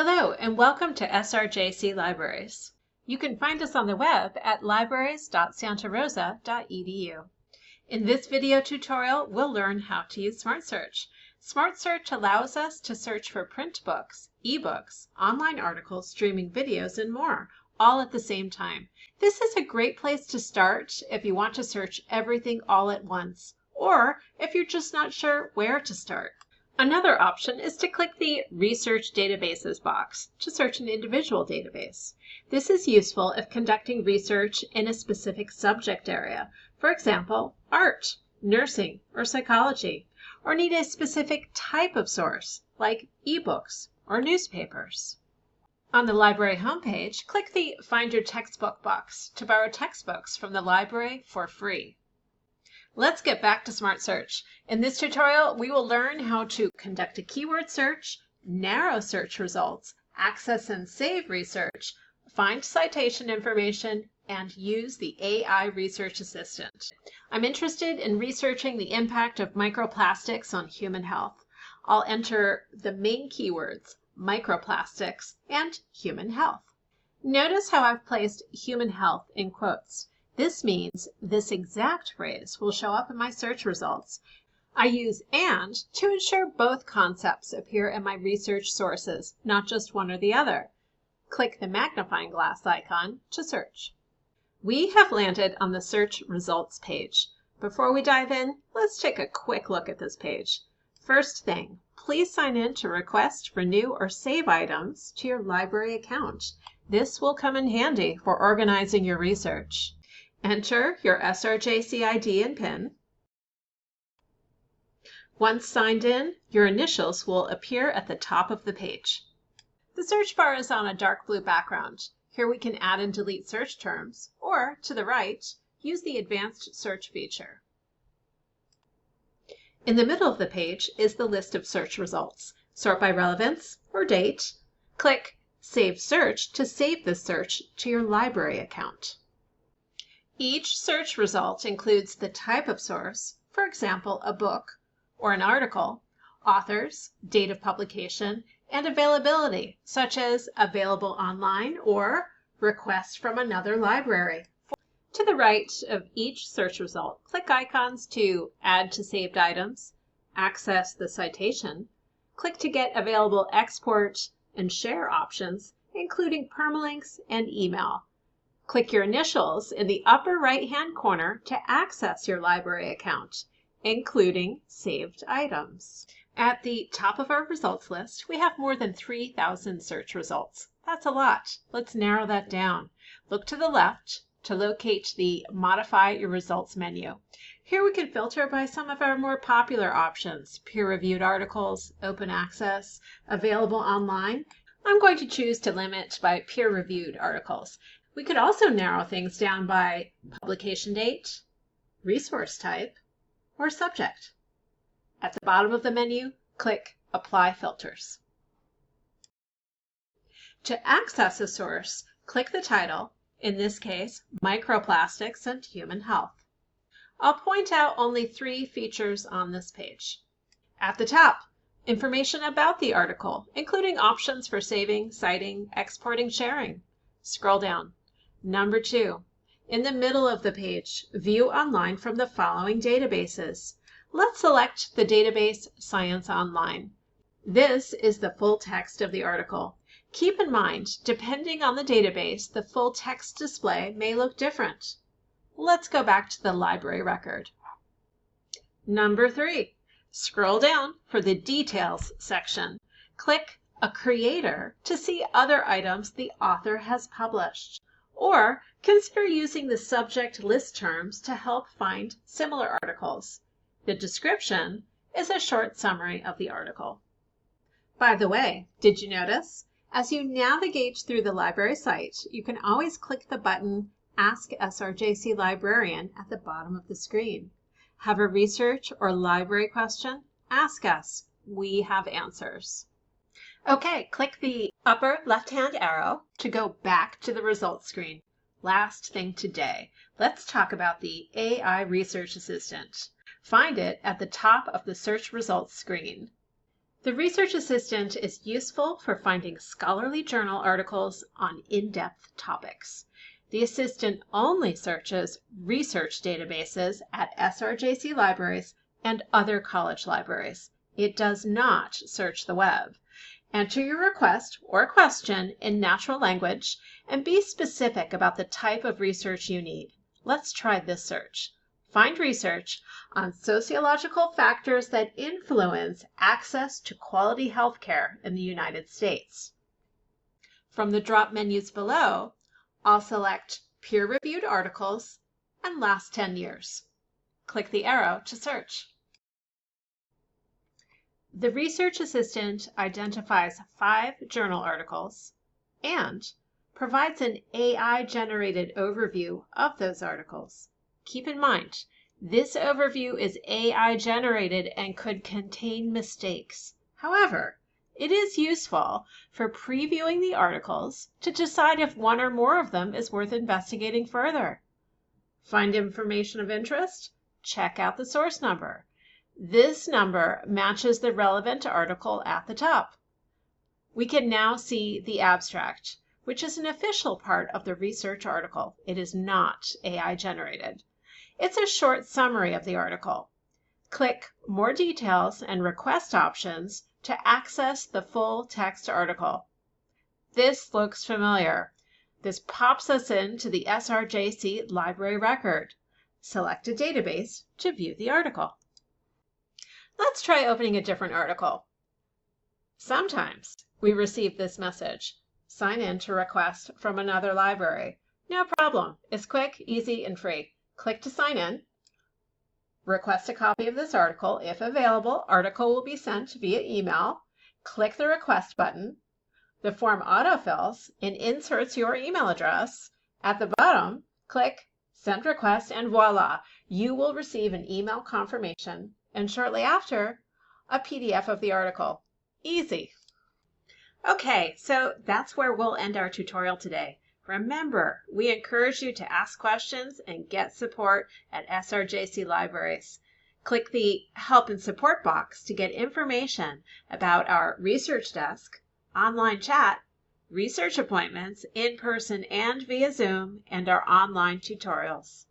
Hello and welcome to SRJC Libraries. You can find us on the web at libraries.santarosa.edu. In this video tutorial, we'll learn how to use Smart Search. Smart Search allows us to search for print books, ebooks, online articles, streaming videos, and more, all at the same time. This is a great place to start if you want to search everything all at once, or if you're just not sure where to start. Another option is to click the Research Databases box to search an individual database. This is useful if conducting research in a specific subject area, for example, art, nursing, or psychology, or need a specific type of source, like ebooks or newspapers. On the library homepage, click the Find Your Textbook box to borrow textbooks from the library for free. Let's get back to Smart Search. In this tutorial, we will learn how to conduct a keyword search, narrow search results, access and save research, find citation information, and use the AI Research Assistant. I'm interested in researching the impact of microplastics on human health. I'll enter the main keywords, microplastics and human health. Notice how I've placed human health in quotes. This means this exact phrase will show up in my search results. I use "and" to ensure both concepts appear in my research sources, not just one or the other. Click the magnifying glass icon to search. We have landed on the search results page. Before we dive in, let's take a quick look at this page. First thing, please sign in to request, renew, or save items to your library account. This will come in handy for organizing your research. Enter your SRJC ID and PIN. Once signed in, your initials will appear at the top of the page. The search bar is on a dark blue background. Here we can add and delete search terms, or to the right, use the advanced search feature. In the middle of the page is the list of search results. Sort by relevance or date. Click Save Search to save the search to your library account. Each search result includes the type of source, for example, a book or an article, authors, date of publication, and availability, such as available online or request from another library. To the right of each search result, click icons to add to saved items, access the citation, click to get available export and share options, including permalinks and email. Click your initials in the upper right-hand corner to access your library account, including saved items. At the top of our results list, we have more than 3,000 search results. That's a lot. Let's narrow that down. Look to the left to locate the Modify Your Results menu. Here we can filter by some of our more popular options: peer-reviewed articles, open access, available online. I'm going to choose to limit by peer-reviewed articles. We could also narrow things down by publication date, resource type, or subject. At the bottom of the menu, click Apply Filters. To access a source, click the title, in this case, Microplastics and Human Health. I'll point out only 3 features on this page. At the top, information about the article, including options for saving, citing, exporting, sharing. Scroll down. Number 2, in the middle of the page, view online from the following databases. Let's select the database Science Online. This is the full text of the article. Keep in mind, depending on the database, the full text display may look different. Let's go back to the library record. Number 3, scroll down for the Details section. Click a creator to see other items the author has published. Or consider using the subject list terms to help find similar articles. The description is a short summary of the article. By the way, did you notice? As you navigate through the library site, you can always click the button Ask SRJC Librarian at the bottom of the screen. Have a research or library question? Ask us. We have answers. Okay, click the upper left-hand arrow to go back to the results screen. Last thing today, let's talk about the AI Research Assistant. Find it at the top of the search results screen. The Research Assistant is useful for finding scholarly journal articles on in-depth topics. The Assistant only searches research databases at SRJC libraries and other college libraries. It does not search the web. Enter your request or question in natural language and be specific about the type of research you need. Let's try this search. Find research on sociological factors that influence access to quality health care in the United States. From the drop menus below, I'll select peer-reviewed articles and last 10 years. Click the arrow to search. The Research Assistant identifies 5 journal articles and provides an AI-generated overview of those articles. Keep in mind, this overview is AI-generated and could contain mistakes. However, it is useful for previewing the articles to decide if one or more of them is worth investigating further. Find information of interest? Check out the source number. This number matches the relevant article at the top. We can now see the abstract, which is an official part of the research article. It is not AI generated. It's a short summary of the article. Click More Details and Request options to access the full text article. This looks familiar. This pops us into the SRJC library record. Select a database to view the article. Let's try opening a different article. Sometimes we receive this message: sign in to request from another library. No problem. It's quick, easy, and free. Click to sign in. Request a copy of this article. If available, article will be sent via email. Click the request button. The form autofills and inserts your email address. At the bottom, click Send Request, and voila, you will receive an email confirmation, and shortly after, a PDF of the article. Easy. Okay, so that's where we'll end our tutorial today. Remember, we encourage you to ask questions and get support at SRJC libraries. Click the Help and Support box to get information about our research desk, online chat, research appointments in person and via Zoom, and our online tutorials.